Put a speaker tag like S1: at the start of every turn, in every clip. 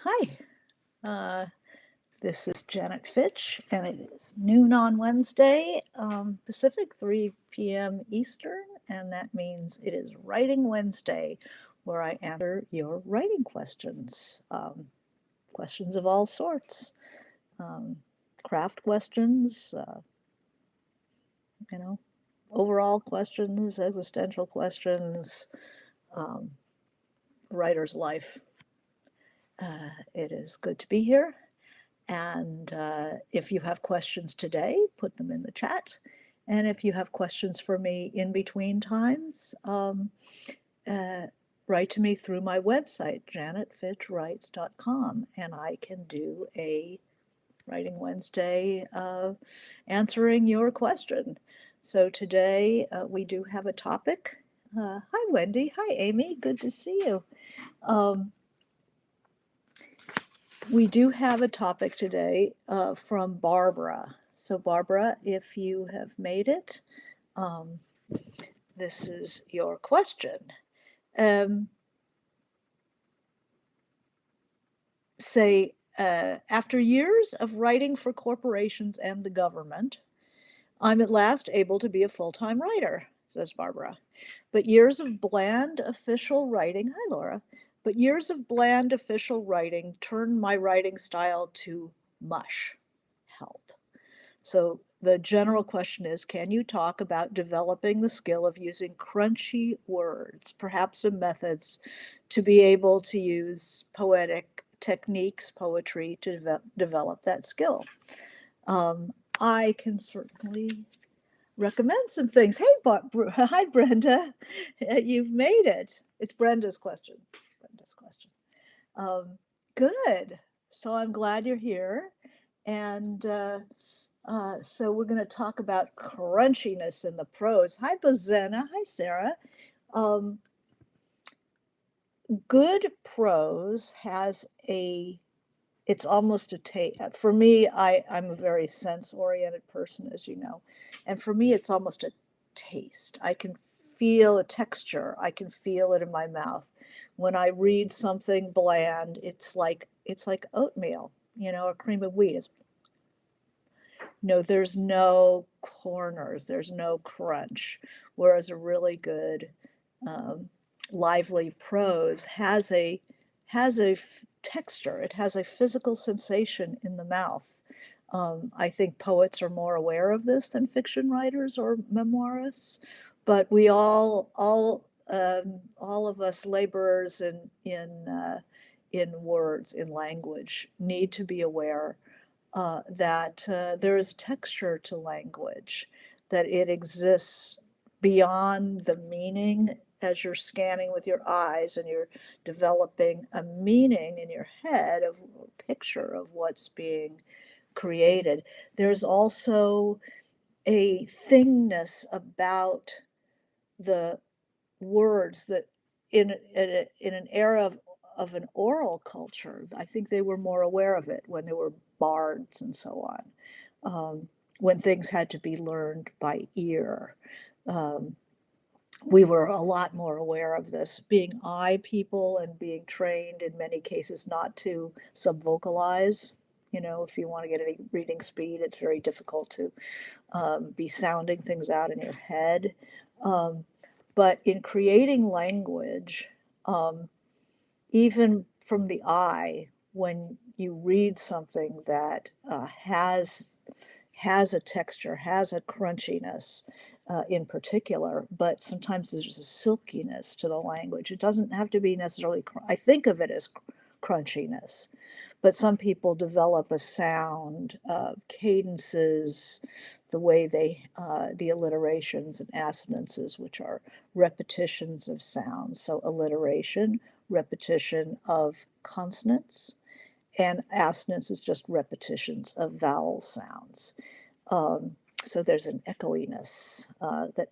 S1: Hi, uh, this is Janet Fitch, and it is noon on Wednesday, Pacific, 3 p.m. Eastern, and that means it is Writing Wednesday, where I answer your writing questions, questions of all sorts, um, craft questions, you know, overall questions, existential questions, um, writer's life. It is good to be here. And if you have questions today, put them in the chat. And if you have questions for me in between times, uh, write to me through my website, janetfitchwrites.com, and I can do a Writing Wednesday answering your question. So today we do have a topic. Hi, Wendy. Hi, Amy. Good to see you. Um, We do have a topic today from Barbara. So, Barbara, if you have made it, um, this is your question. Say, after years of writing for corporations and the government, I'm at last able to be a full time writer, says Barbara. But years of bland official writing, hi Laura, but years of bland official writing turned my writing style to mush. Help. So the general question is, can you talk about developing the skill of using crunchy words, perhaps some methods to be able to use poetic techniques, poetry to develop that skill? Um, I can certainly recommend some things. Hey, hi, Brenda. You've made it. It's Brenda's question. Brenda's question. Um, Good. So I'm glad you're here. And so we're going to talk about crunchiness in the prose. Hi, Bozena. Hi, Sarah. Um, Good prose has it's almost a taste. For me, I'm a very sense-oriented person, as you know. And for me, it's almost a taste. I can feel a texture. I can feel it in my mouth. When I read something bland, it's like oatmeal, or cream of wheat. There's no corners, there's no crunch. Whereas a really good, um, lively prose has a texture. It has a physical sensation in the mouth. I think poets are more aware of this than fiction writers or memoirists, but we all of us laborers in words, in language, need to be aware that there is texture to language, that it exists beyond the meaning as you're scanning with your eyes and you're developing a meaning in your head of a picture of what's being created. There's also a thingness about the words that in an era of an oral culture, I think they were more aware of it when there were bards and so on, when things had to be learned by ear. Um, we were a lot more aware of this, being eye people and being trained in many cases not to subvocalize. If you want to get any reading speed, it's very difficult to be sounding things out in your head. Um, but in creating language, um, even from the eye, when you read something that has a texture, has a crunchiness in particular, but sometimes there's a silkiness to the language. It doesn't have to be necessarily, I think of it as crunchiness, but some people develop a sound, cadences, the way the alliterations and assonances, which are repetitions of sounds. So alliteration, repetition of consonants, and assonance is just repetitions of vowel sounds. Um, so there's an echoiness that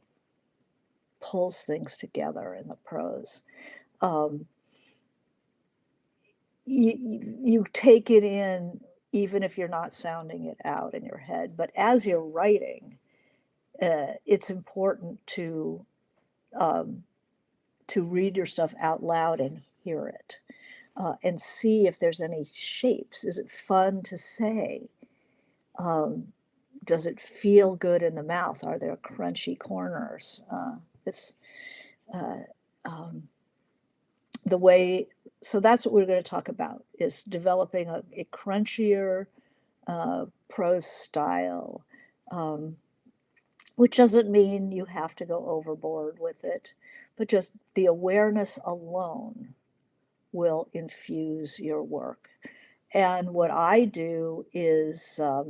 S1: pulls things together in the prose. Um, you take it in even if you're not sounding it out in your head, but as you're writing, it's important um, to read your stuff out loud and hear it. and see if there's any shapes. Is it fun to say? Um, does it feel good in the mouth? Are there crunchy corners? It's uh, um, the way, so that's what we're going to talk about, is developing a crunchier prose style, um, which doesn't mean you have to go overboard with it, but just the awareness alone will infuse your work. And what I do is, uh,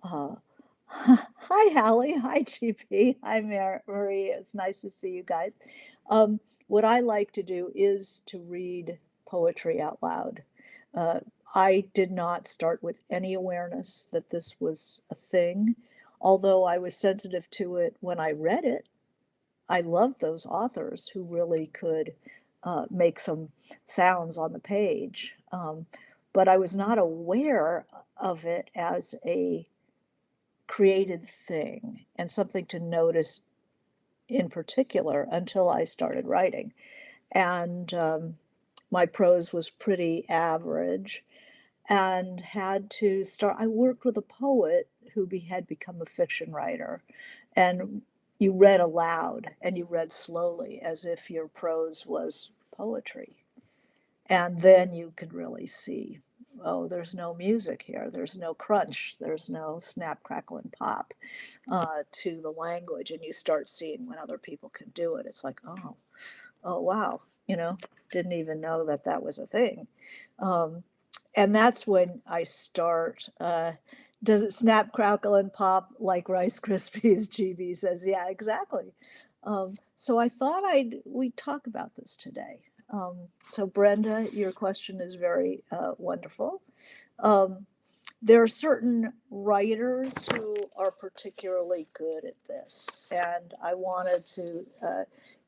S1: hi, Hallie. Hi, GP. Hi, Marie. It's nice to see you guys. Um, what I like to do is to read poetry out loud. Uh, I did not start with any awareness that this was a thing, although I was sensitive to it when I read it. I love those authors who really could make some sounds on the page. But I was not aware of it as a created thing and something to notice in particular until I started writing. And my prose was pretty average and had to start. I worked with a poet who had become a fiction writer, and you read aloud and you read slowly as if your prose was poetry. And then you could really see, oh, there's no music here, there's no crunch, there's no snap, crackle, and pop to the language. And you start seeing when other people can do it. It's like, oh, wow, didn't even know that that was a thing. And that's when I start. Does it snap, crackle, and pop like Rice Krispies? GB says, yeah, exactly. So I thought we'd talk about this today. So Brenda, your question is very wonderful. Um, there are certain writers who are particularly good at this, and I wanted to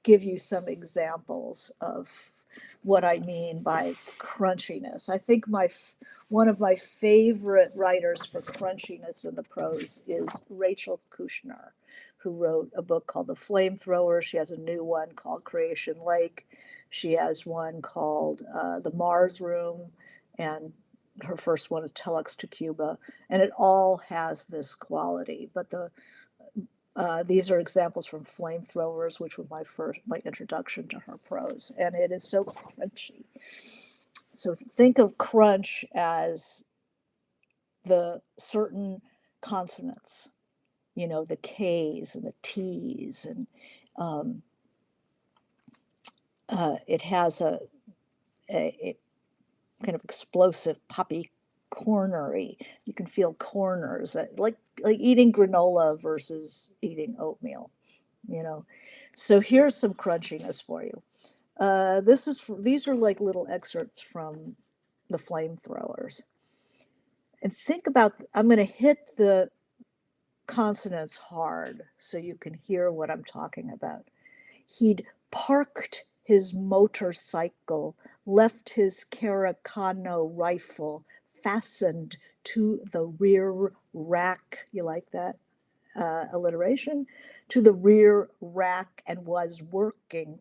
S1: give you some examples of what I mean by crunchiness. I think one of my favorite writers for crunchiness in the prose is Rachel Kushner, who wrote a book called The Flamethrower. She has a new one called Creation Lake. She has one called The Mars Room, and her first one is Telex to Cuba, and it all has this quality. But these are examples from Flamethrowers, which was my introduction to her prose, and it is so crunchy. So think of crunch as the certain consonants, the K's and the T's, and um, it has a kind of explosive, poppy, cornery. You can feel corners, like eating granola versus eating oatmeal. You know. So here's some crunchiness for you. These are like little excerpts from the Flamethrowers. And think about, I'm going to hit the consonants hard so you can hear what I'm talking about. He'd parked his motorcycle, left his Caracano rifle fastened to the rear rack. You like that alliteration? To the rear rack, and was working,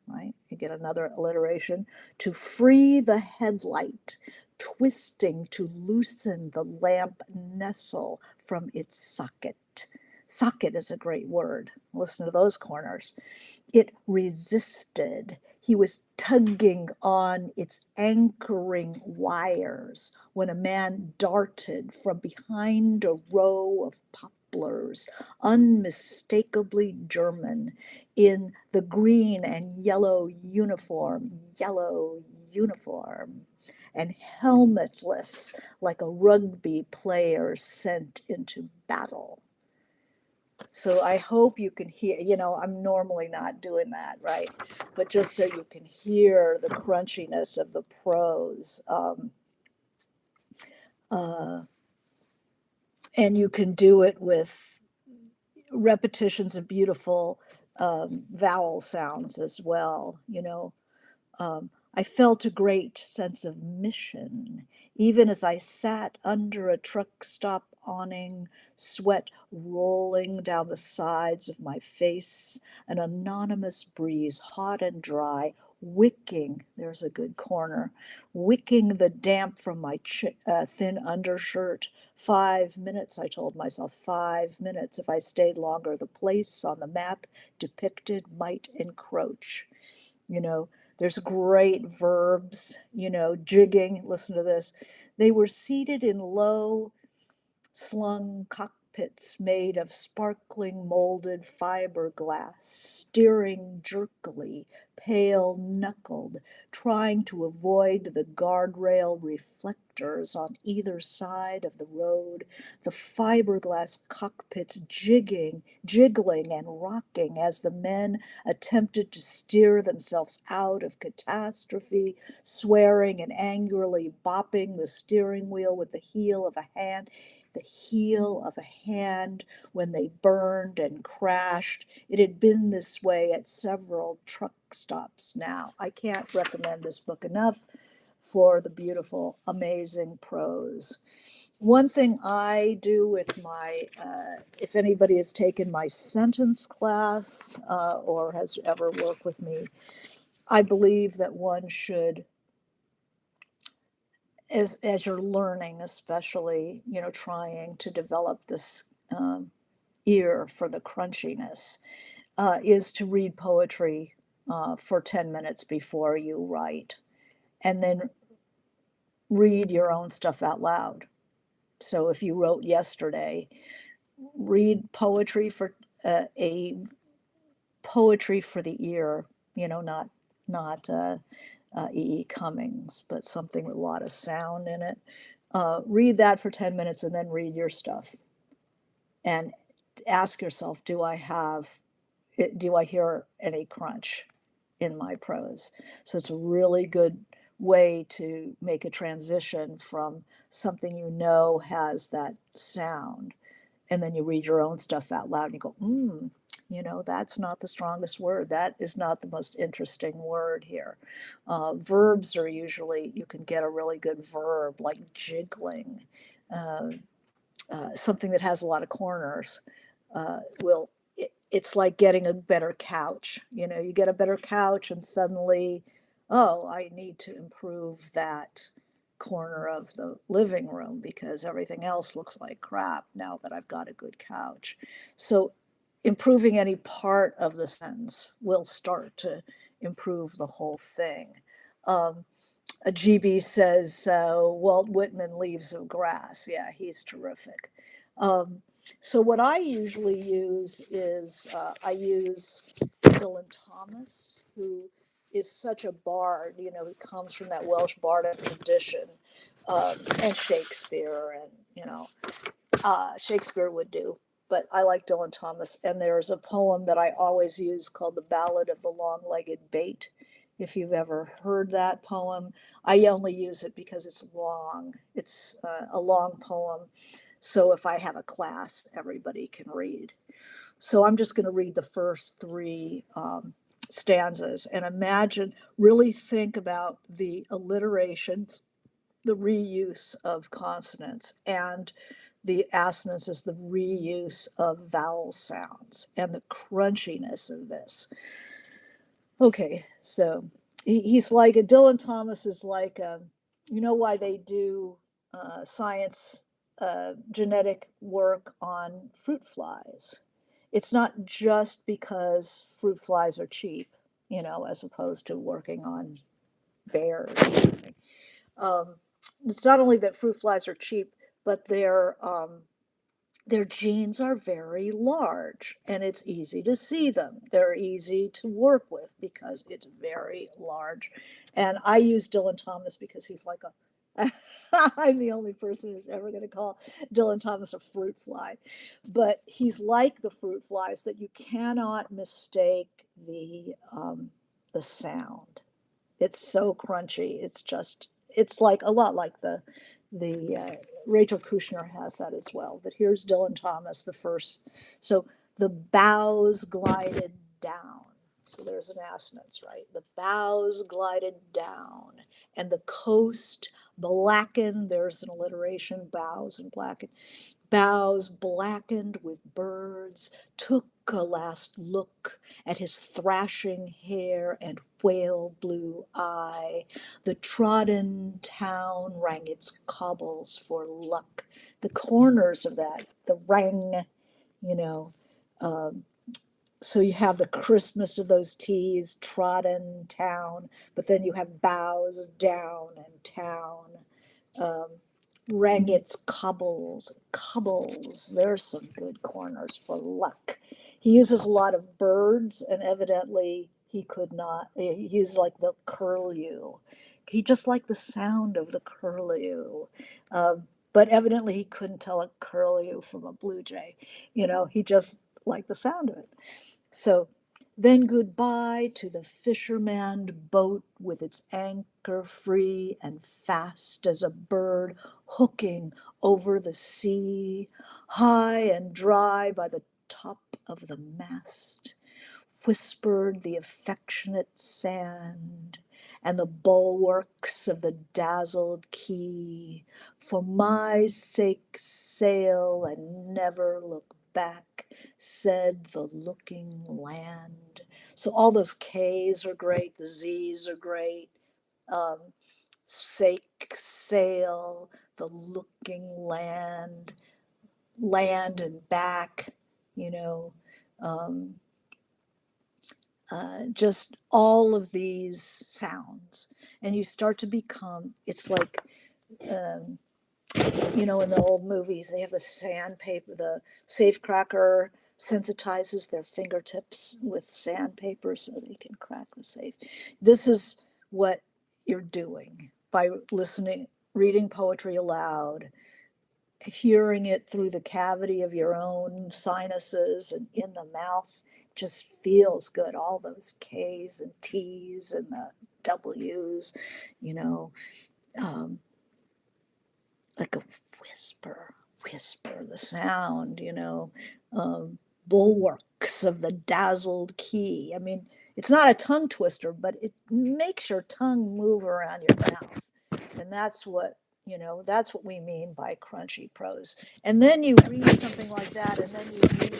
S1: right? You get another alliteration. To free the headlight, twisting to loosen the lamp nestle from its socket. Socket is a great word. Listen to those corners. It resisted. He was tugging on its anchoring wires when a man darted from behind a row of poplars, unmistakably German, in the green and yellow uniform, and helmetless like a rugby player sent into battle. So I hope you can hear, I'm normally not doing that, right? But just so you can hear the crunchiness of the prose. Uh, and you can do it with repetitions of beautiful vowel sounds as well, I felt a great sense of mission, even as I sat under a truck stop awning, sweat rolling down the sides of my face, an anonymous breeze, hot and dry, wicking, there's a good corner, wicking the damp from my thin undershirt. 5 minutes, I told myself, 5 minutes. If I stayed longer, the place on the map depicted might encroach. You know, there's great verbs, jigging. Listen to this. They were seated in low slung cockpits made of sparkling molded fiberglass, steering jerkily, pale knuckled, trying to avoid the guardrail reflectors on either side of the road, the fiberglass cockpits jiggling and rocking as the men attempted to steer themselves out of catastrophe, swearing and angrily bopping the steering wheel with the heel of a hand when they burned and crashed. It had been this way at several truck stops now. I can't recommend this book enough for the beautiful, amazing prose. One thing I do with if anybody has taken my sentence class or has ever worked with me, I believe that one should, as you're learning, especially, trying to develop this ear for the crunchiness, is to read poetry for 10 minutes before you write, and then read your own stuff out loud. So if you wrote yesterday, read poetry for a poetry for the ear, not E. E. Cummings, but something with a lot of sound in it. Read that for 10 minutes and then read your stuff. And ask yourself, do I hear any crunch in my prose? So it's a really good way to make a transition from something has that sound, and then you read your own stuff out loud and you go, that's not the strongest word. That is not the most interesting word here. Verbs are usually, you can get a really good verb like jiggling, uh, something that has a lot of corners. It's like getting a better couch. You get a better couch and suddenly, oh, I need to improve that corner of the living room because everything else looks like crap now that I've got a good couch. So improving any part of the sentence will start to improve the whole thing. Um, a GB says Walt Whitman, Leaves of Grass. Yeah, he's terrific. Um, so what I usually use is I use Dylan Thomas, who is such a bard. He comes from that Welsh bardic tradition, and Shakespeare, and Shakespeare would do. But I like Dylan Thomas, and there's a poem that I always use called "The Ballad of the Long-Legged Bait." If you've ever heard that poem, I only use it because it's long. It's a long poem. So if I have a class, everybody can read. So I'm just going to read the first three stanzas and really think about the alliterations, the reuse of consonants, and the assonance is the reuse of vowel sounds and the crunchiness of this. Okay, so he's like Dylan Thomas is like why they do science genetic work on fruit flies. It's not just because fruit flies are cheap, as opposed to working on bears. Um, it's not only that fruit flies are cheap, but their genes are very large and it's easy to see them. They're easy to work with because it's very large. And I use Dylan Thomas because he's like I'm the only person who's ever going to call Dylan Thomas a fruit fly. But he's like the fruit flies that you cannot mistake the sound. It's so crunchy. It's like a lot like the Rachel Kushner has that as well. But here's Dylan Thomas, the first. So the bows glided down. So there's an assonance, right? The bows glided down, and the coast blackened. There's an alliteration, bows and blackened. Boughs blackened with birds took a last look at his thrashing hair and whale blue eye. The trodden town rang its cobbles for luck. The corners of that, the rang, you know. Um, so you have the Christmas of those T's, trodden town, but then you have bows down and town. Um, Rang its cobbles. There's some good corners for luck. He uses a lot of birds, and evidently he could not. He used like the curlew. He just liked the sound of the curlew, but evidently he couldn't tell a curlew from a blue jay. He just liked the sound of it. So then goodbye to the fisherman boat with its anchor free and fast as a bird hooking over the sea, high and dry by the top of the mast, whispered the affectionate sand and the bulwarks of the dazzled quay. For my sake sail and never look back, said the looking land. So all those K's are great, the Z's are great. Um, Sake, sail, the looking land and back, you know. Um, just all of these sounds, and you start to become, it's like, um, in the old movies they have the sandpaper, the safecracker sensitizes their fingertips with sandpaper so they can crack the safe. This is what you're doing by listening, reading poetry aloud, hearing it through the cavity of your own sinuses and in the mouth. Just feels good. All those K's and T's and the W's, you know, um, like a whisper, the sound, bulwarks of the dazzled key. I mean, it's not a tongue twister, but it makes your tongue move around your mouth. And that's what we mean by crunchy prose. And then you read something like that, and then you read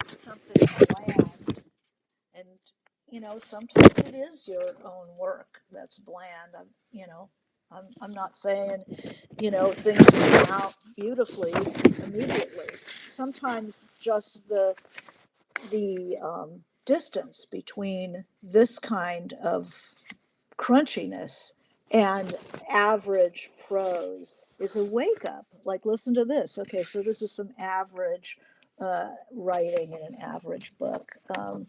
S1: something bland. And, sometimes it is your own work that's bland. I'm not saying, things come out beautifully immediately. Sometimes just the distance between this kind of crunchiness and average prose is a wake up. Like, listen to this. Okay, so this is some average writing in an average book. Um,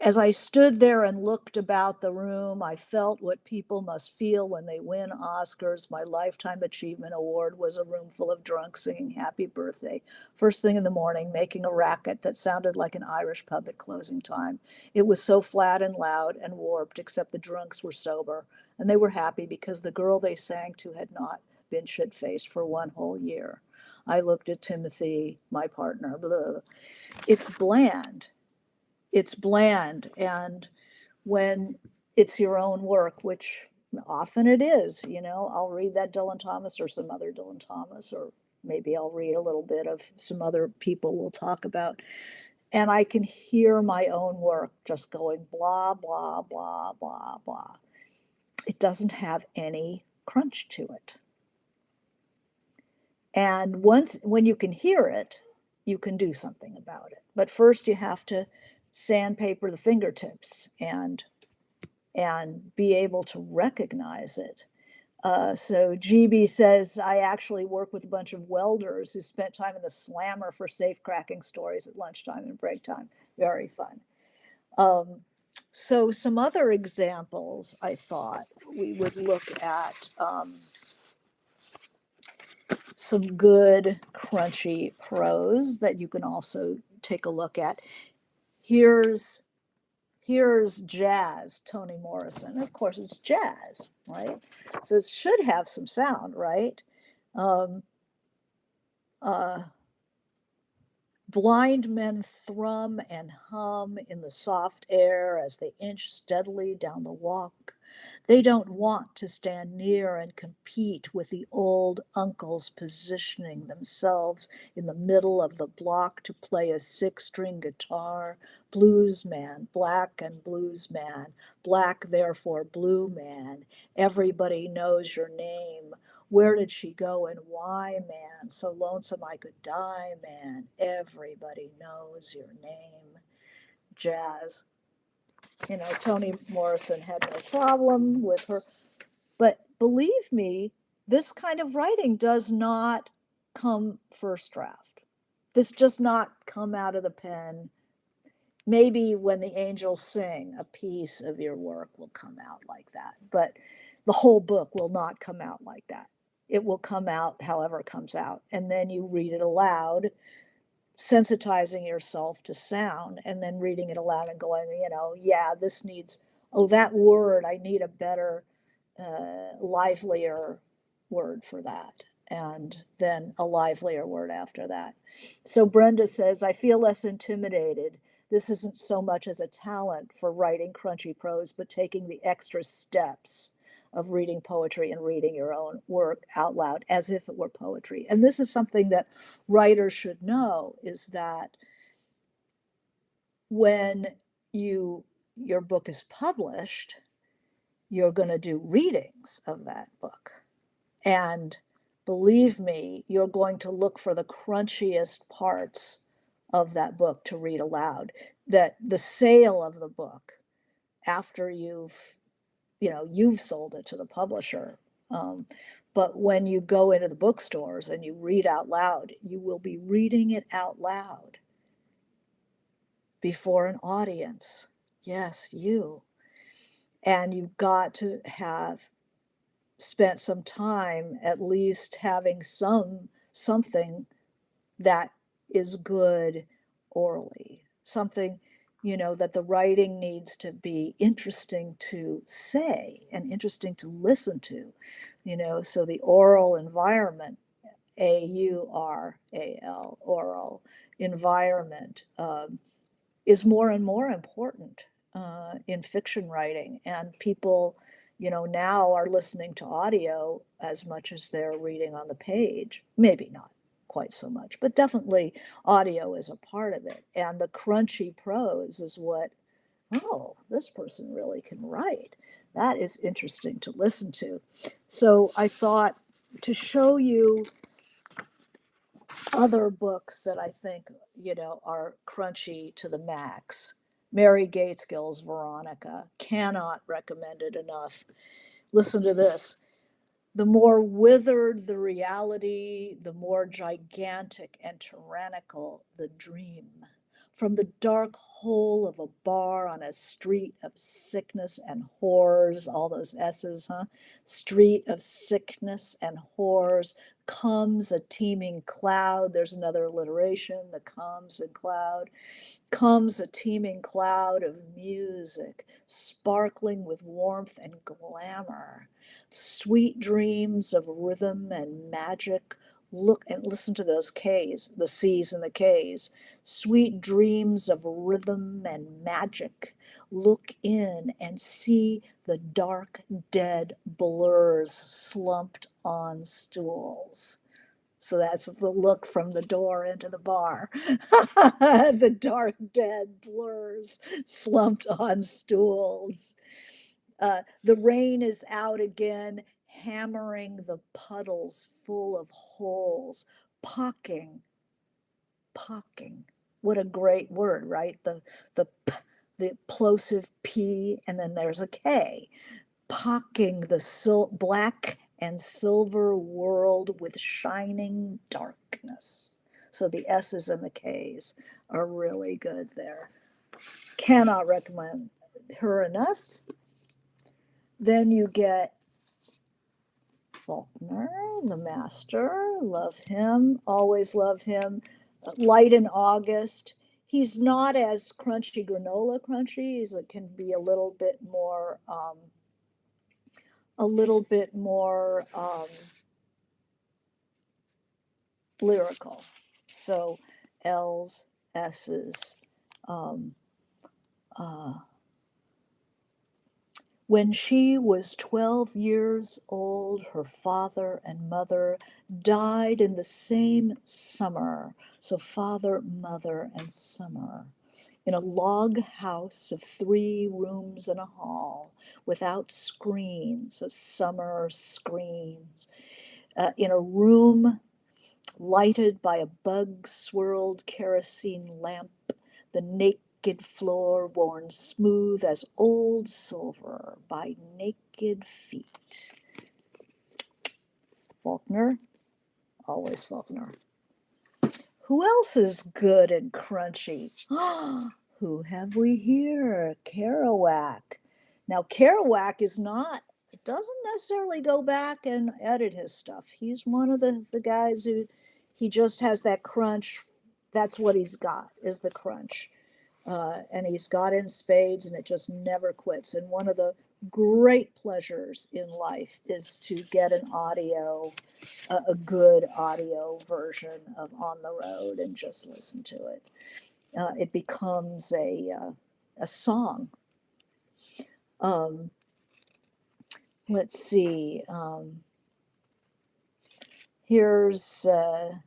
S1: As I stood there and looked about the room, I felt what people must feel when they win Oscars. My Lifetime Achievement Award was a room full of drunks singing happy birthday first thing in the morning, making a racket that sounded like an Irish pub at closing time. It was so flat and loud and warped, except the drunks were sober, and they were happy because the girl they sang to had not been shit-faced for one whole year. I looked at Timothy, my partner. Blah. It's bland. It's bland. And when it's your own work, which often it is, I'll read that Dylan Thomas or some other Dylan Thomas, or maybe I'll read a little bit of some other people we'll talk about. And I can hear my own work just going blah, blah, blah, blah, blah. It doesn't have any crunch to it. And when you can hear it, you can do something about it. But first you have to sandpaper the fingertips and be able to recognize it. So GB says, I actually work with a bunch of welders who spent time in the slammer for safe cracking stories at lunchtime and break time. Very fun. So some other examples, I thought we would look at some good crunchy prose that you can also take a look at. Here's jazz, Toni Morrison. Of course, it's jazz, right? So it should have some sound, right? Um, uh, Blind men thrum and hum in the soft air as they inch steadily down the walk. They don't want to stand near and compete with the old uncles positioning themselves in the middle of the block to play a six-string guitar. Blues man, black and blues man, black therefore blue man. Everybody knows your name. Where did she go and why, man? So lonesome I could die, man. Everybody knows your name. Jazz. Toni Morrison had no problem with her. But believe me, this kind of writing does not come first draft. This does not come out of the pen. Maybe when the angels sing, a piece of your work will come out like that. But the whole book will not come out like that. It will come out however it comes out. And then you read it aloud, sensitizing yourself to sound, and then reading it aloud and going, yeah, this needs, oh, that word, I need a better, livelier word for that. And then a livelier word after that. So Brenda says, I feel less intimidated. This isn't so much as a talent for writing crunchy prose, but taking the extra steps of reading poetry and reading your own work out loud as if it were poetry. And this is something that writers should know, is that when your book is published, you're going to do readings of that book. And believe me, you're going to look for the crunchiest parts of that book to read aloud. That the sale of the book after you've sold it to the publisher. But when you go into the bookstores and you read out loud, you will be reading it out loud before an audience. Yes, you. And you've got to have spent some time at least having something that is good orally, something that the writing needs to be interesting to say and interesting to listen to, so the oral environment, AURAL, oral environment, is more and more important in fiction writing. And people, now are listening to audio as much as they're reading on the page. Maybe not quite so much, but definitely audio is a part of it. And the crunchy prose is what, oh, this person really can write. That is interesting to listen to. So I thought to show you other books that I think, are crunchy to the max. Mary Gaitskill's Veronica, cannot recommend it enough. Listen to this. The more withered the reality, the more gigantic and tyrannical the dream. From the dark hole of a bar on a street of sickness and whores, all those S's, huh? Street of sickness and whores, comes a teeming cloud. There's another alliteration, the comes and cloud. Comes a teeming cloud of music, sparkling with warmth and glamour. Sweet dreams of rhythm and magic. Look and listen to those K's, the C's and the K's. Sweet dreams of rhythm and magic. Look in and see the dark, dead blurs slumped on stools. So that's the look from the door into the bar. The dark, dead blurs slumped on stools. The rain is out again, hammering the puddles full of holes, pocking, pocking. What a great word, right? The plosive P, and then there's a K. Pocking the black and silver world with shining darkness. So the S's and the K's are really good there. Cannot recommend her enough. Then you get Faulkner, the master, love him, always love him. Light in August. He's not as crunchy granola crunchy. It can be a little bit more lyrical. So L's, S's, um, uh, When she was 12 years old, her father and mother died in the same summer. So, father, mother, and summer. In a log house of 3 rooms and a hall, without screens, so summer screens, in a room lighted by a bug-swirled kerosene lamp, the naked floor worn smooth as old silver by naked feet. Faulkner, always Faulkner. Who else is good and crunchy? Who have we here? Kerouac. Now, Kerouac is not, doesn't necessarily go back and edit his stuff. He's one of the guys who, he just has that crunch. That's what he's got, is the crunch. And he's got in spades, and it just never quits. And one of the great pleasures in life is to get an audio, a good audio version of On the Road and just listen to it. It becomes a song. Let's see. Here's a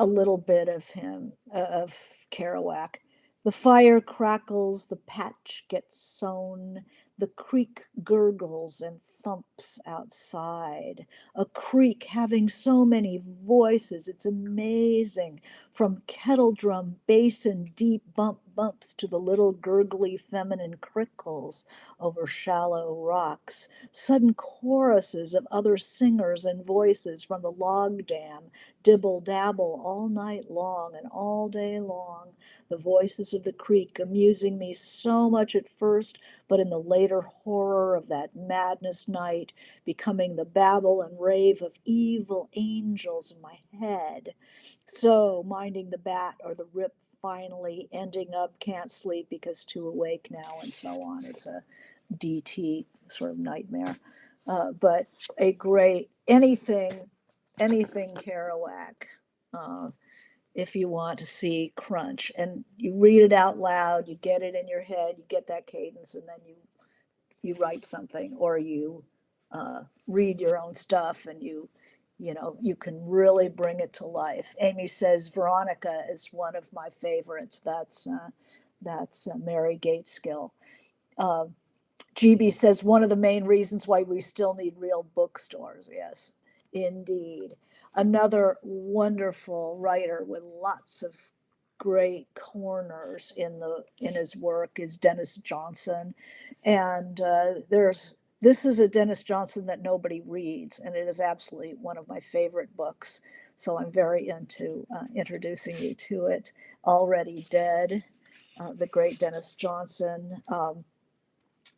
S1: little bit of him, of Kerouac. The fire crackles, the patch gets sown, the creek gurgles and thumps outside. A creek having so many voices, it's amazing. From kettle drum, basin, deep bumps to the little gurgly feminine crickles over shallow rocks. Sudden choruses of other singers and voices from the log dam, dibble dabble all night long and all day long. The voices of the creek amusing me so much at first, but in the later horror of that madness night, becoming the babble and rave of evil angels in my head. So, minding the bat or the rip, finally ending up can't sleep because too awake now, and so on. It's a DT sort of nightmare. But a great, anything Kerouac, uh, if you want to see crunch. And you read it out loud, you get it in your head, you get that cadence, and then you write something, or you read your own stuff, and you can really bring it to life. Amy says Veronica is one of my favorites. That's Mary Gateskill. Uh, GB says one of the main reasons why we still need real bookstores. Yes, indeed. Another wonderful writer with lots of great corners in his work is Dennis Johnson, and there's this is a Dennis Johnson that nobody reads, and it is absolutely one of my favorite books. So I'm very into introducing you to it. Already Dead, the great Dennis Johnson.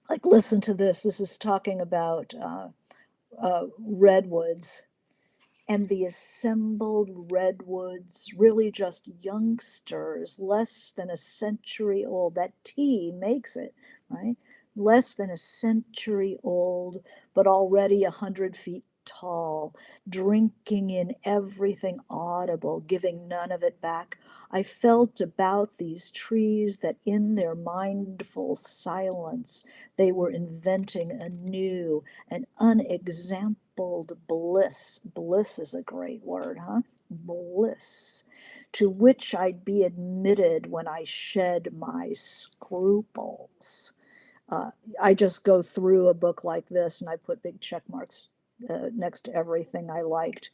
S1: Like, listen to this. This is talking about redwoods, and the assembled redwoods, really just youngsters, less than a century old. That T makes it, right? Less than a century old, but already 100 feet tall, drinking in everything audible, giving none of it back. I felt about these trees that in their mindful silence they were inventing a new, an unexampled bliss. Bliss is a great word, huh? Bliss, to which I'd be admitted when I shed my scruples. I just go through a book like this and I put big check marks next to everything I liked.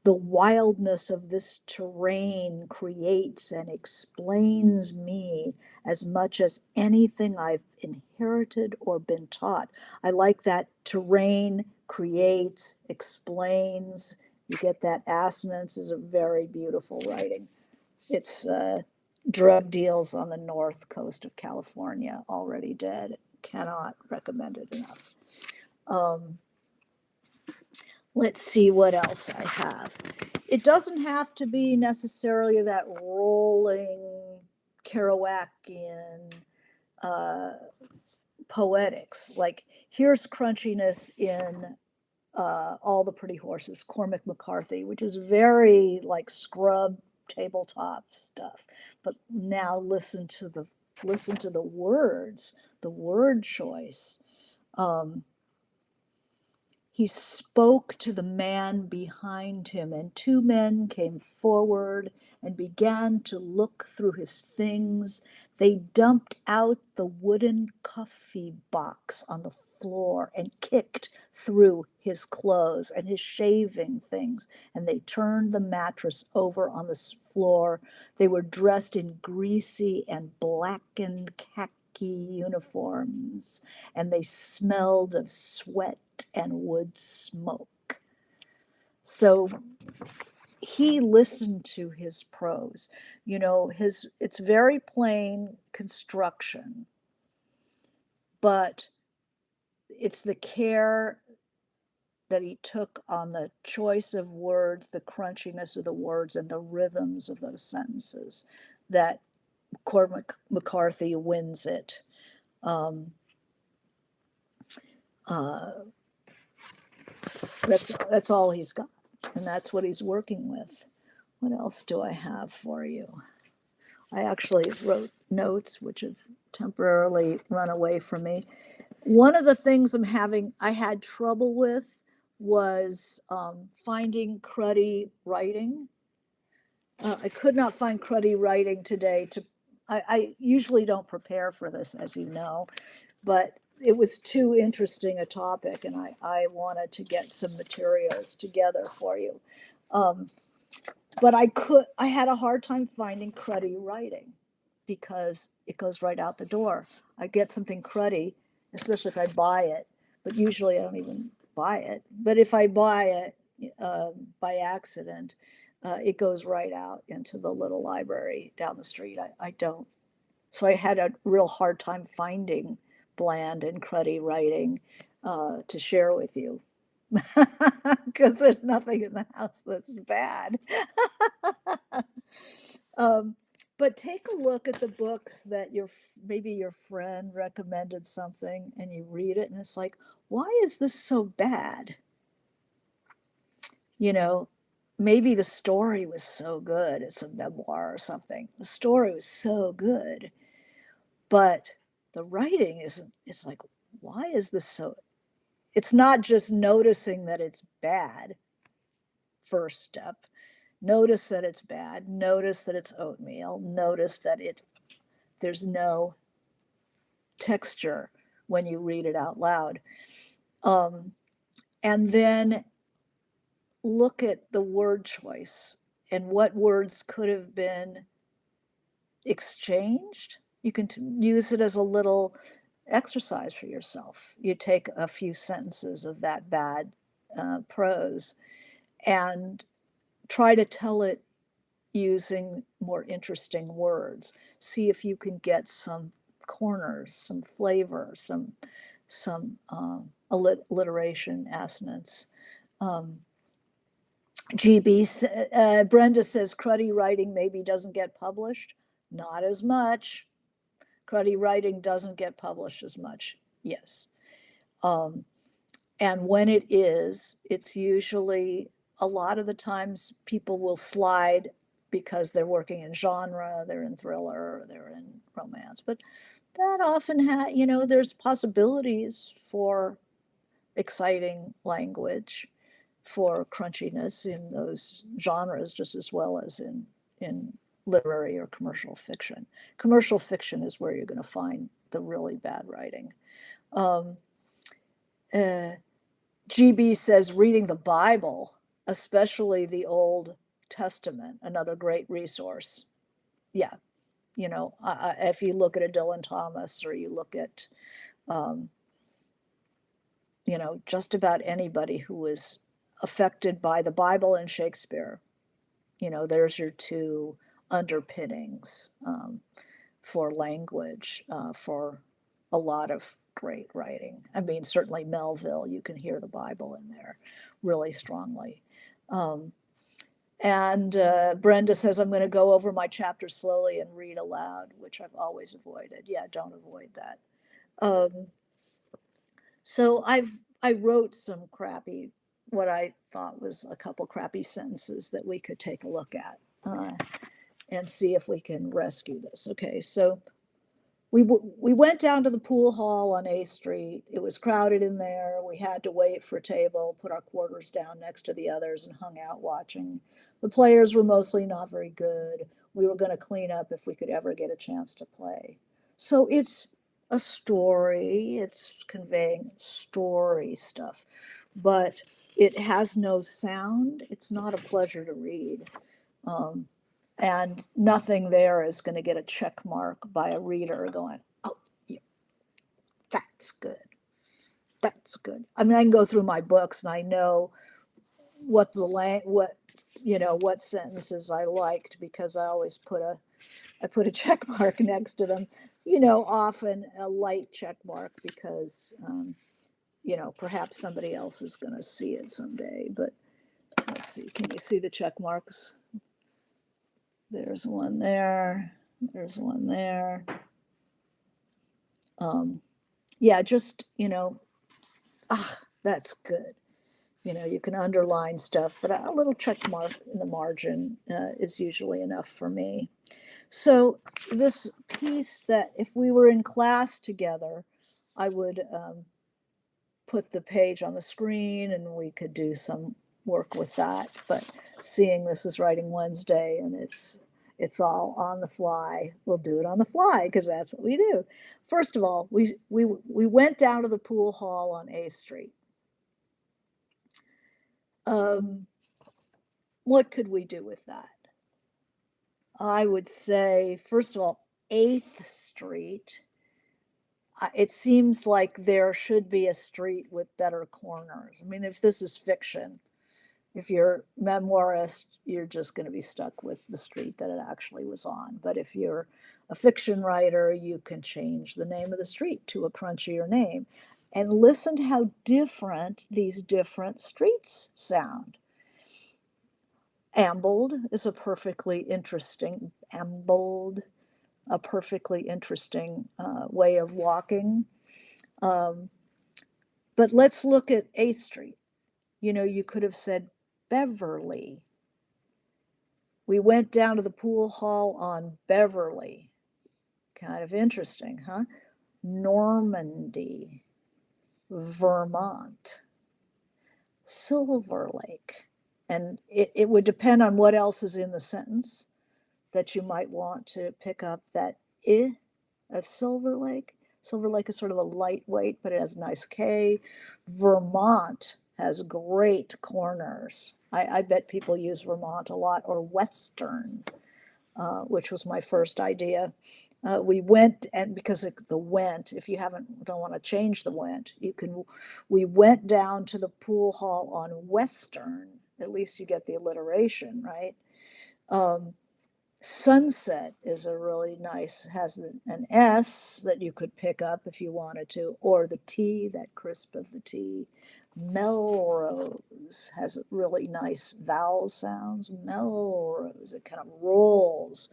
S1: The wildness of this terrain creates and explains me as much as anything I've inherited or been taught. I like that terrain creates, explains. You get that assonance is a very beautiful writing. It's drug deals on the north coast of California, Already Dead. Cannot recommend it enough. Um, let's see what else I have. It doesn't have to be necessarily that rolling Kerouacian uh, poetics. Like, here's crunchiness in All the Pretty Horses, Cormac McCarthy, which is very like scrub tabletop stuff. But now listen to listen to the words, the word choice. He spoke to the man behind him, and two men came forward and began to look through his things. They dumped out the wooden coffee box on the floor and kicked through his clothes and his shaving things, and they turned the mattress over on the floor. They were dressed in greasy and blackened khaki uniforms, and they smelled of sweat and wood smoke. So he listened to his prose. It's very plain construction, but it's the care that he took on the choice of words, the crunchiness of the words, and the rhythms of those sentences that Cormac McCarthy wins it. That's all he's got, and that's what he's working with. What else do I have for you? I actually wrote notes which have temporarily run away from me. One of the things I had trouble with was finding cruddy writing. I could not find cruddy writing today. I usually don't prepare for this, as you know, but it was too interesting a topic, and I wanted to get some materials together for you. But I had a hard time finding cruddy writing because it goes right out the door. I get something cruddy, especially if I buy it, but usually I don't even buy it. But if I buy it by accident, it goes right out into the little library down the street. I don't. So I had a real hard time finding bland and cruddy writing to share with you because there's nothing in the house that's bad. But take a look at the books that maybe your friend recommended something and you read it and it's like, why is this so bad? Maybe the story was so good. It's a memoir or something. The story was so good, but the writing isn't. It's like, why is this so? It's not just noticing that it's bad. First step. Notice that it's bad. Notice that it's oatmeal. Notice that there's no texture when you read it out loud. And then look at the word choice and what words could have been exchanged. You can use it as a little exercise for yourself. You take a few sentences of that bad prose and try to tell it using more interesting words. See if you can get some corners, some flavor, some alliteration, assonance. Brenda says cruddy writing maybe doesn't get published. Not as much. Cruddy writing doesn't get published as much. Yes. And when it is, it's usually a lot of the times people will slide because they're working in genre, they're in thriller, they're in romance. But that often there's possibilities for exciting language, for crunchiness in those genres just as well as in literary or commercial fiction. Commercial fiction is where you're going to find the really bad writing. GB says reading the Bible, especially the Old Testament, another great resource. Yeah, if you look at a Dylan Thomas or you look at, just about anybody who was affected by the Bible and Shakespeare, there's your two underpinnings for language, for a lot of great writing. I mean, certainly Melville, you can hear the Bible in there really strongly. And Brenda says, I'm going to go over my chapter slowly and read aloud, which I've always avoided. Yeah, don't avoid that. So I wrote some crappy, what I thought was a couple crappy sentences that we could take a look at and see if we can rescue this. Okay, so we went down to the pool hall on A Street. It was crowded in there. We had to wait for a table, put our quarters down next to the others, and hung out watching. The players were mostly not very good. We were going to clean up if we could ever get a chance to play. So it's a story, it's conveying story stuff, but it has no sound. It's not a pleasure to read. Um, and nothing there is going to get a check mark by a reader going, oh, yeah, that's good. That's good. I mean, I can go through my books and I know what what sentences I liked because I always I put a check mark next to them. Often a light check mark because perhaps somebody else is going to see it someday. But let's see, can you see the check marks? There's one there. There's one there. Yeah, just, that's good. You can underline stuff, but a little check mark in the margin is usually enough for me. So this piece that if we were in class together, I would put the page on the screen and we could do some work with that. But seeing this is Writing Wednesday and it's all on the fly, we'll do it on the fly because that's what we do. First of all, we went down to the pool hall on A Street. What could we do with that? I would say, first of all, 8th Street. It seems like there should be a street with better corners. I mean, if this is fiction, if you're memoirist, you're just going to be stuck with the street that it actually was on. But if you're a fiction writer, you can change the name of the street to a crunchier name. And listen to how different these different streets sound. Ambled is a perfectly interesting way of walking. But let's look at 8th Street. You could have said Beverly. We went down to the pool hall on Beverly. Kind of interesting, huh? Normandy, Vermont, Silver Lake. And it would depend on what else is in the sentence that you might want to pick up that I of Silver Lake. Silver Lake is sort of a lightweight, but it has a nice K. Vermont has great corners. I bet people use Vermont a lot, or Western, which was my first idea. We went, and because of the went, if you don't want to change the went, we went down to the pool hall on Western. At least you get the alliteration, right? Sunset is a really nice, has an S that you could pick up if you wanted to, or the T, that crisp of the T. Melrose has really nice vowel sounds. Melrose, it kind of rolls.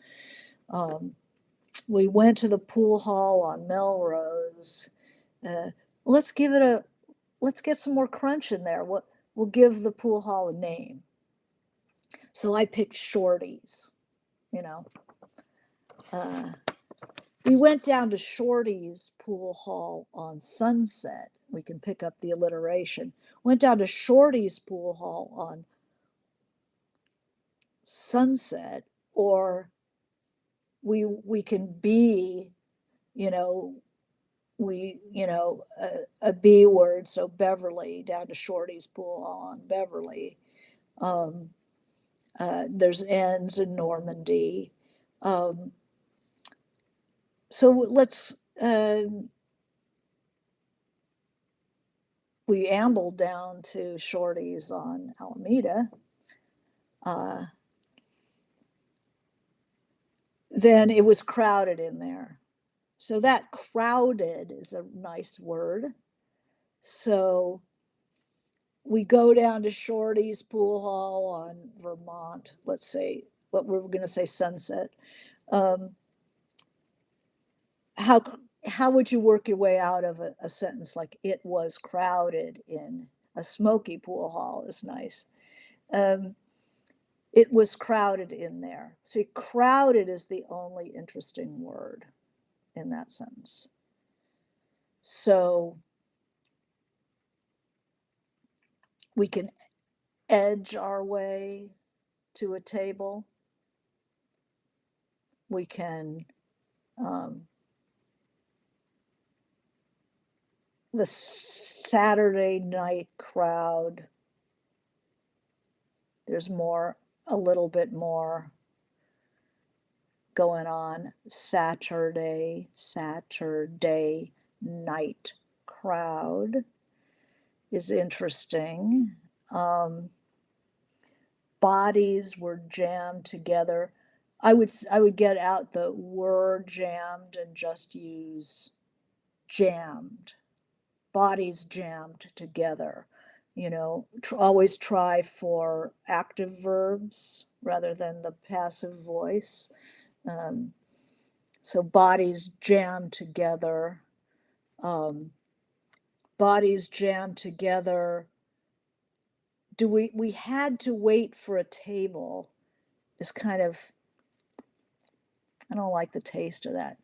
S1: We went to the pool hall on Melrose. Let's get some more crunch in there. We'll give the pool hall a name. So I picked Shorty's. We went down to Shorty's pool hall on Sunset. We can pick up the alliteration. Went down to Shorty's pool hall on Sunset, or we can be, a B word, so Beverly, down to Shorty's pool hall on Beverly. There's N's in Normandy. So let's, we ambled down to Shorty's on Alameda. Then it was crowded in there. So that crowded is a nice word. So we go down to Shorty's pool hall on Vermont. Let's say what we're going to say Sunset. How would you work your way out of a sentence like it was crowded in a smoky pool hall is nice. It was crowded in there. See, crowded is the only interesting word. in that sentence. So we can edge our way to a table. We can, the Saturday night crowd, there's more, a little bit more going on. Saturday night crowd is interesting. Bodies were jammed together. I would get out the were jammed and just use jammed. Bodies jammed together. Always try for active verbs rather than the passive voice. So bodies jammed together. Bodies jammed together. We had to wait for a table is kind of, I don't like the taste of that.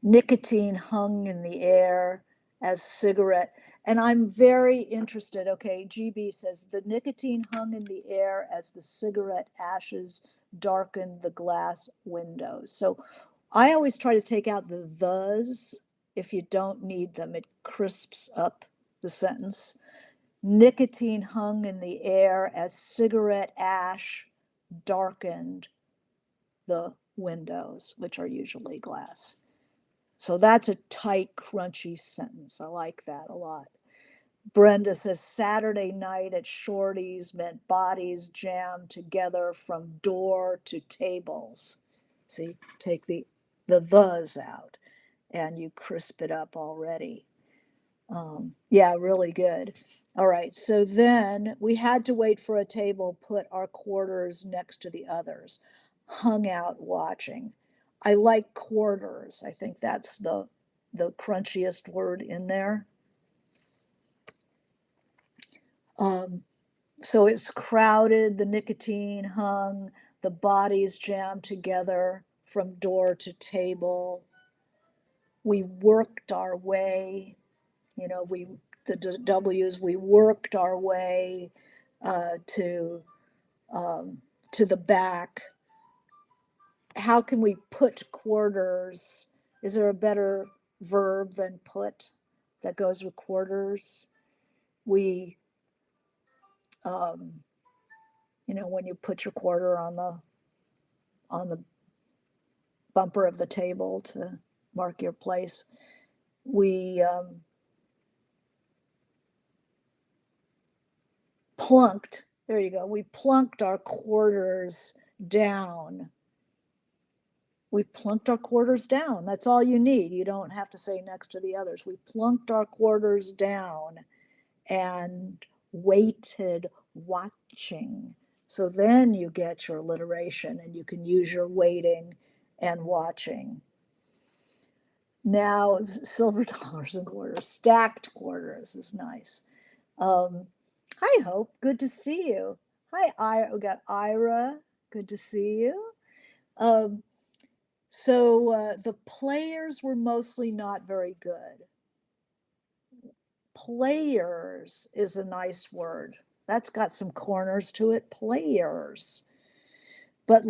S1: Nicotine hung in the air as cigarette. And I'm very interested. Okay, GB says the nicotine hung in the air as the cigarette ashes darkened the glass windows. So I always try to take out the thes if you don't need them. It crisps up the sentence. Nicotine hung in the air as cigarette ash darkened the windows, which are usually glass. So that's a tight, crunchy sentence. I like that a lot. Brenda says Saturday night at Shorty's meant bodies jammed together from door to tables. See, take the thes out and you crisp it up already. Yeah, really good. All right, so then we had to wait for a table, put our quarters next to the others, hung out watching. I like quarters. I think that's the crunchiest word in there. So it's crowded, the nicotine hung, the bodies jammed together from door to table. We worked our way, the W's, we worked our way to the back. How can we put quarters? Is there a better verb than put that goes with quarters? We, when you put your quarter on the bumper of the table to mark your place, we plunked. There you go. We plunked our quarters down. We plunked our quarters down. That's all you need. You don't have to say next to the others. We plunked our quarters down and waited watching. So then you get your alliteration and you can use your waiting and watching. Now, silver dollars and quarters, stacked quarters is nice. Hi, Hope. Good to see you. Hi, we got Ira. Good to see you. So the players were mostly not very good. Players is a nice word. That's got some corners to it. Players. But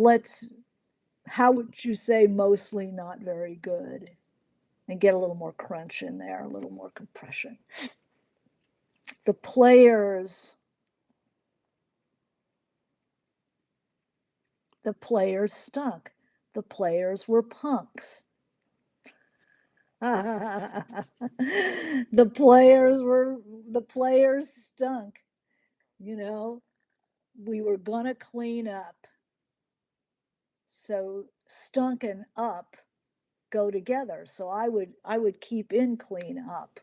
S1: how would you say mostly not very good? And get a little more crunch in there, a little more compression. The players stunk. The players were punks. The players stunk. We were gonna clean up. So stunk and up go together. So I would keep in clean up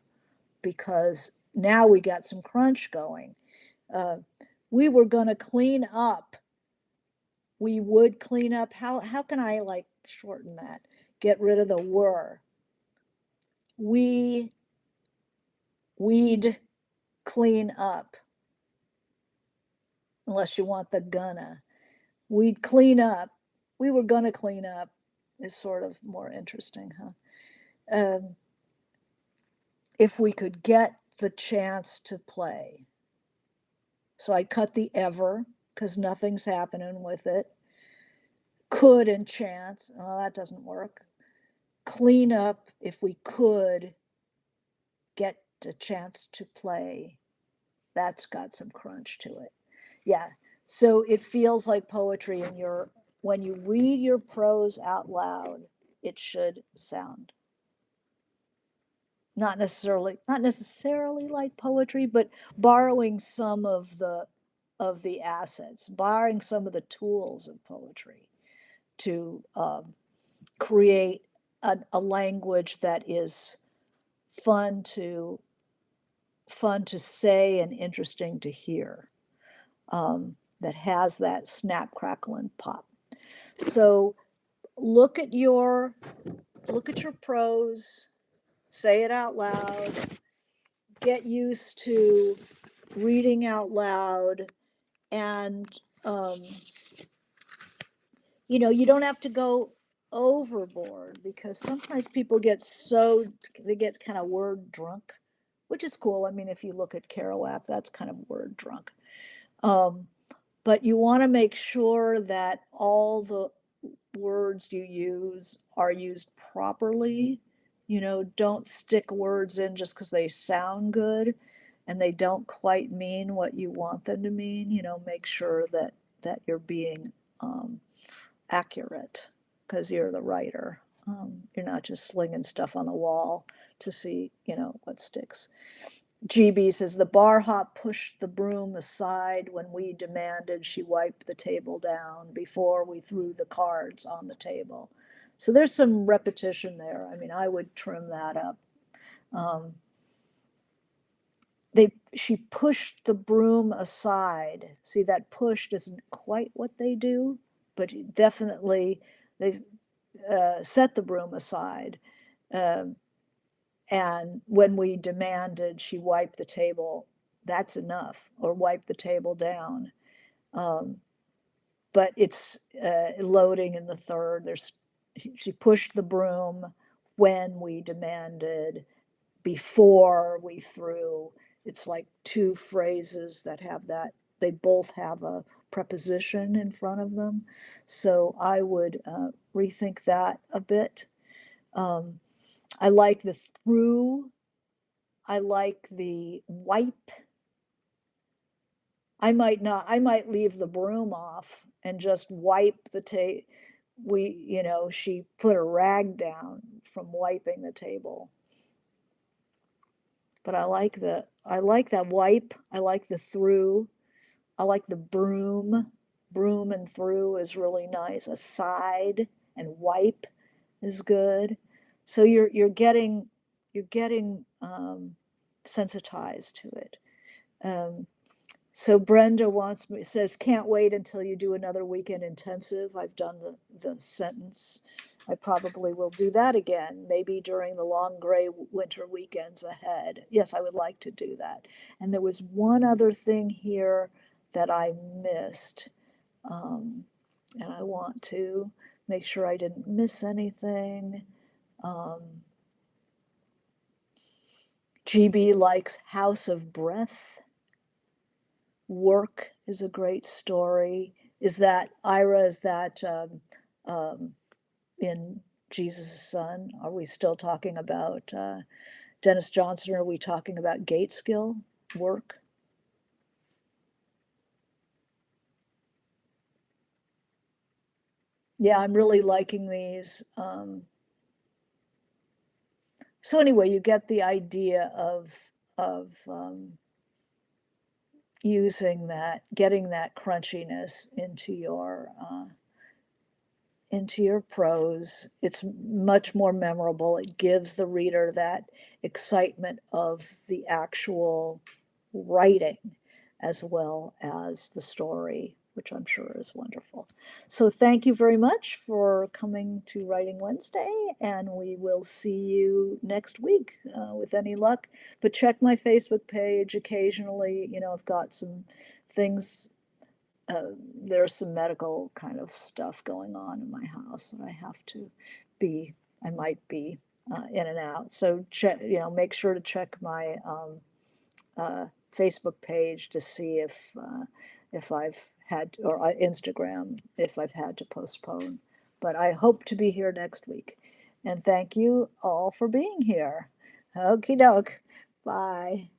S1: because now we got some crunch going. We were gonna clean up. We would clean up. How can I shorten that? Get rid of the were. We'd clean up. Unless you want the gonna. We'd clean up. We were gonna clean up. is sort of more interesting, huh? Um, if we could get the chance to play. So I cut the ever because nothing's happening with it. Could and chance, well, that doesn't work. Clean up if we could get a chance to play. That's got some crunch to it. Yeah. So it feels like poetry in your, when you read your prose out loud, it should sound not necessarily like poetry, but borrowing some of the assets, borrowing some of the tools of poetry to create a language that is fun to fun to say and interesting to hear. That has that snap, crackle, and pop. So look at your look at your prose, say it out loud, get used to reading out loud, and um, you don't have to go overboard because sometimes people they get kind of word drunk, which is cool. I mean, if you look at Kerouac, that's kind of word drunk. Um, but you want to make sure that all the words you use are used properly. Don't stick words in just because they sound good and they don't quite mean what you want them to mean. Make sure that you're being accurate because you're the writer. You're not just slinging stuff on the wall to see, what sticks. GB says the bar hop pushed the broom aside when we demanded she wipe the table down before we threw the cards on the table. So there's some repetition there. I mean, I would trim that up. Um, she pushed the broom aside. See, that pushed isn't quite what they do, but definitely they set the broom aside. Um, and when we demanded she wipe the table, that's enough, or wipe the table down. Um, but it's loading in the third. She pushed the broom when we demanded, before we threw. It's like two phrases that have that. They both have a preposition in front of them. So I would rethink that a bit. Um, I like the through. I like the wipe. I might leave the broom off and just wipe the table. She put a rag down from wiping the table. But I like that wipe. I like the through. I like the broom. Broom and through is really nice. Aside and wipe is good. So you're getting sensitized to it. Um, so Brenda says, can't wait until you do another weekend intensive. I've done the sentence. I probably will do that again, maybe during the long gray winter weekends ahead. Yes, I would like to do that. And there was one other thing here that I missed. Um, and I want to make sure I didn't miss anything. Um, GB likes House of Breath. Work is a great story. Is that Ira? Is that in Jesus' Son? Are we still talking about Dennis Johnson? Or are we talking about Gateskill work? Yeah, I'm really liking these. So anyway, you get the idea of using that, getting that crunchiness into your prose. It's much more memorable. It gives the reader that excitement of the actual writing as well as the story, which I'm sure is wonderful. So thank you very much for coming to Writing Wednesday, and we will see you next week with any luck. But check my Facebook page occasionally. I've got some things there's some medical kind of stuff going on in my house, and I have to be, I might be in and out. So check, make sure to check my Facebook page to see if I've had, or Instagram, if I've had to postpone. But I hope to be here next week. And thank you all for being here. Okie doke. Bye.